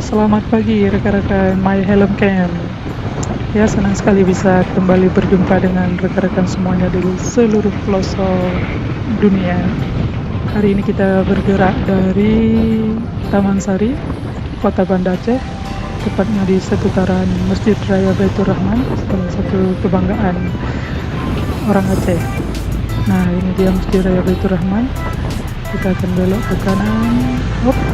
selamat pagi rekan-rekan My Helm Camp. Ya, senang sekali bisa kembali berjumpa dengan rekan-rekan semuanya di seluruh pelosok dunia. Hari ini kita bergerak dari Taman Sari, Kota Banda Aceh, tepatnya di seputaran Masjid Raya Baitur Rahman, salah satu kebanggaan orang Aceh. Nah, ini dia Masjid Raya Baitur Rahman. Kita akan belok ke kanan,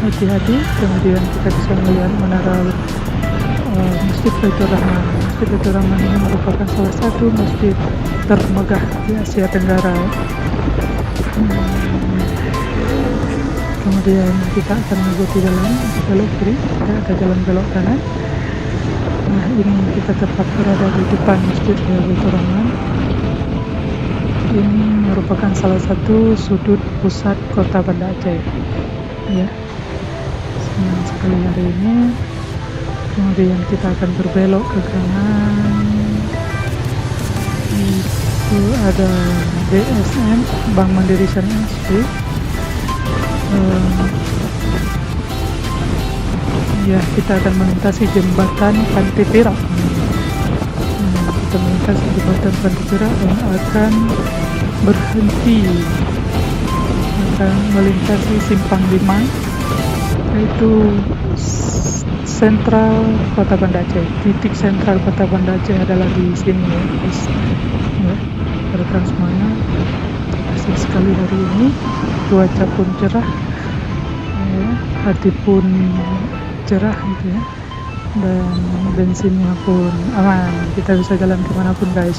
hati-hati, kemudian kita bisa melihat menara Masjid Baitur Rahman. Masjid Baitur Rahman ini merupakan salah satu masjid termegah di Asia Tenggara. Kemudian kita akan mengikuti jalan belok kiri, ada jalan belok kanan. Nah, ini kita tepat berada di depan Masjid Baitur Rahman. Ini merupakan salah satu sudut pusat kota Banda Aceh. Ya, senang sekali hari ini. Kemudian kita akan berbelok ke kanan. Itu ada BSM, Bank Mandiri Syariah SP. Ya, kita akan melintasi jembatan Pantai Perak. Kita melintasi jembatan Pantai Perak dan akan berhenti, akan melintasi Simpang 5, yaitu sentral Kota Banda Aceh. Titik sentral Kota Banda Aceh adalah di sini, ya. Rekan semuanya, asik sekali hari ini, cuaca pun cerah, ya, hati pun cerah gitu ya, dan bensinnya pun aman, kita bisa jalan kemanapun guys.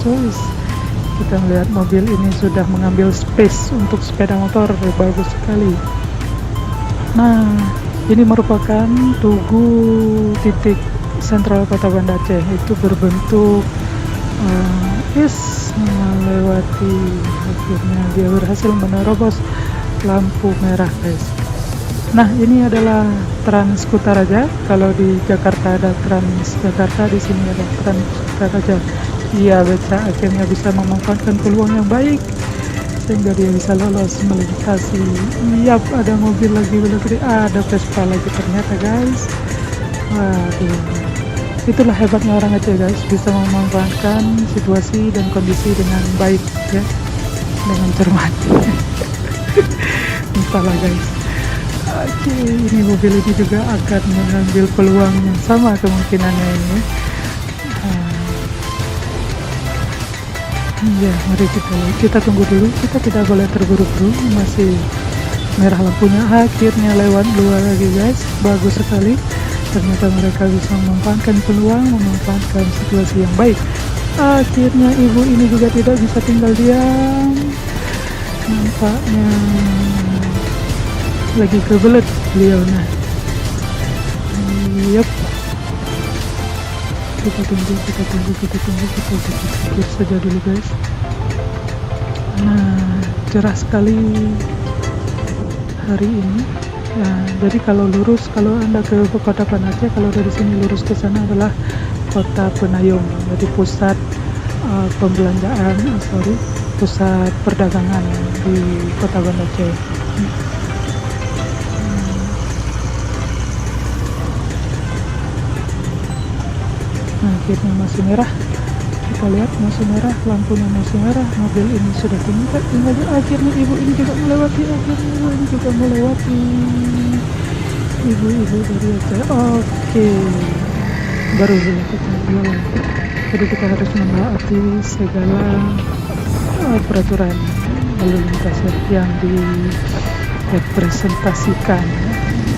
Kita melihat mobil ini sudah mengambil space untuk sepeda motor, bagus sekali. Nah, ini merupakan tugu titik sentral Kota Banda Aceh, itu berbentuk melewati, akhirnya dia berhasil menerobos lampu merah guys. Nah, ini adalah Trans Kutaraja. Kalau di Jakarta ada Trans Jakarta, di sini ada Trans Kutaraja. Iya, beca akhirnya bisa memanfaatkan peluang yang baik sehingga dia bisa lolos melintasi. Iya, ada mobil lagi belok kiri, ada Vespa lagi ternyata guys. Waduh, itulah hebatnya orang Aceh guys, bisa memanfaatkan situasi dan kondisi dengan baik ya, dengan cermat. Entahlah guys. Oke, ini mobil ini juga akan mengambil peluang yang sama kemungkinannya ini. Ya, mari kita tunggu dulu, kita tidak boleh terburu-buru, masih merah lampunya. Akhirnya lewat dua lagi guys, bagus sekali. Ternyata mereka bisa memanfaatkan peluang, memanfaatkan situasi yang baik. Akhirnya ibu ini juga tidak bisa tinggal diam, nampaknya lagi kebelet beliaunya. Yep, kita tunggu sedikit saja dulu guys. Nah, cerah sekali hari ini ya. Jadi kalau lurus, kalau anda ke Kota Banda Aceh, kalau dari sini lurus ke sana adalah Kota Penayung, jadi pusat pembelanjaan, pusat perdagangan di Kota Banda Aceh. Akhirnya masih merah, kita lihat masih merah, lampunya masih merah, mobil ini sudah tinggal. Akhirnya ibu ini juga melewati, ibu dari Aceh. Oke, baru kita jalan, jadi kita harus menaati segala peraturan lalu lintas yang direpresentasikan.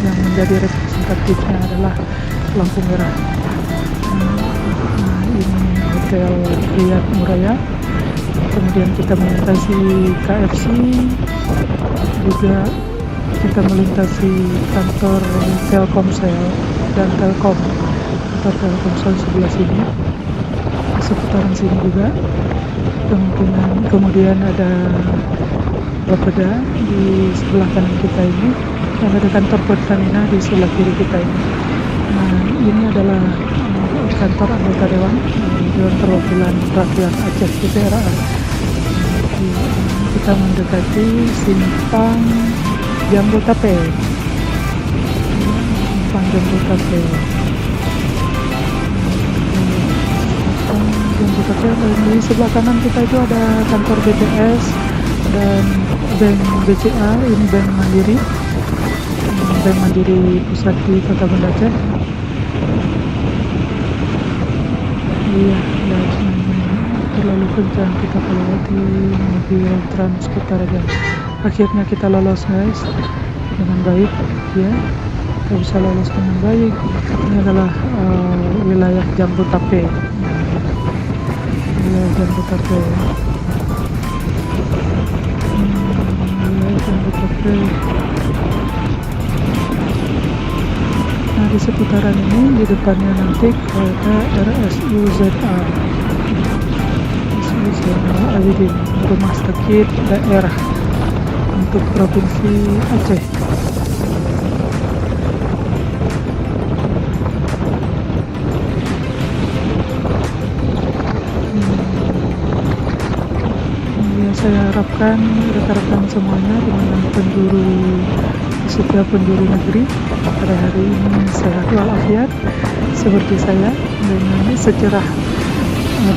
Yang menjadi representatifnya adalah lampu merah. Ini Hotel Riyadh Muraya. Kemudian kita melintasi KFC, juga kita melintasi kantor Telkomsel dan Telkom. Kantor Telkomsel sebelah sini, seputaran sini juga. Kemudian ada Bapeda di sebelah kanan kita ini, dan ada kantor Pertamina di sebelah kiri kita ini. Nah, ini adalah kantor anggota Dewan Perwakilan Rakyat Aceh DPRA. Kita mendekati Simpang Jambu Tape. depan Jambu Cafe. Jambu Cafe, dan di sebelah kanan kita itu ada kantor BTS dan Bank BCA, ini Bank Mandiri. Bank Mandiri pusat di Kota Banda Aceh. Iya, guys, terlalu kencang kita melewati mobil trans kita aja. Akhirnya kita lolos guys dengan baik ya, kita bisa lolos dengan baik. Ini adalah wilayah Jambu Cafe, wilayah Jambu Cafe, wilayah Jambu Cafe. Nah, di seputaran ini di depannya nanti ada RSUZA, Abidin, Rumah Sakit Daerah untuk Provinsi Aceh. Ya, saya harapkan rekan-rekan semuanya dengan setiap penjuru negeri pada hari ini sehat walafiat seperti saya, dengan secerah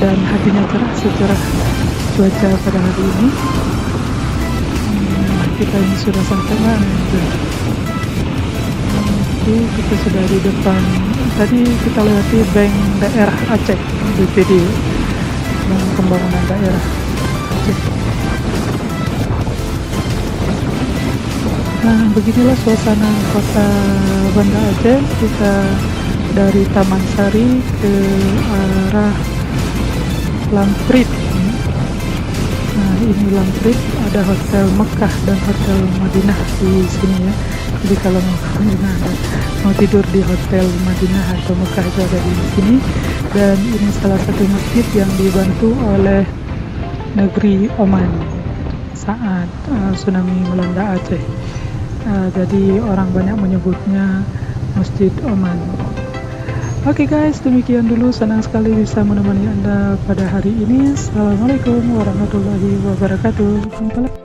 dan hatinya cerah secerah cuaca pada hari ini. Kita ini sudah sampai mana itu? Kita sudah di depan. Tadi kita lewati Bank Daerah Aceh, BPD, Bank Pembangunan Daerah Aceh. Nah, beginilah suasana Kota Banda Aceh. Kita dari Taman Sari ke arah Lamprit. Nah, ini Lamprit, ada Hotel Mekah dan Hotel Madinah di sini ya. Jadi kalau mau tidur di Hotel Madinah atau Mekah itu ada di sini. Dan ini salah satu masjid yang dibantu oleh negeri Oman saat tsunami melanda Aceh. Jadi orang banyak menyebutnya Masjid Oman. Oke guys, demikian dulu. Senang sekali bisa menemani Anda pada hari ini. Assalamualaikum warahmatullahi wabarakatuh.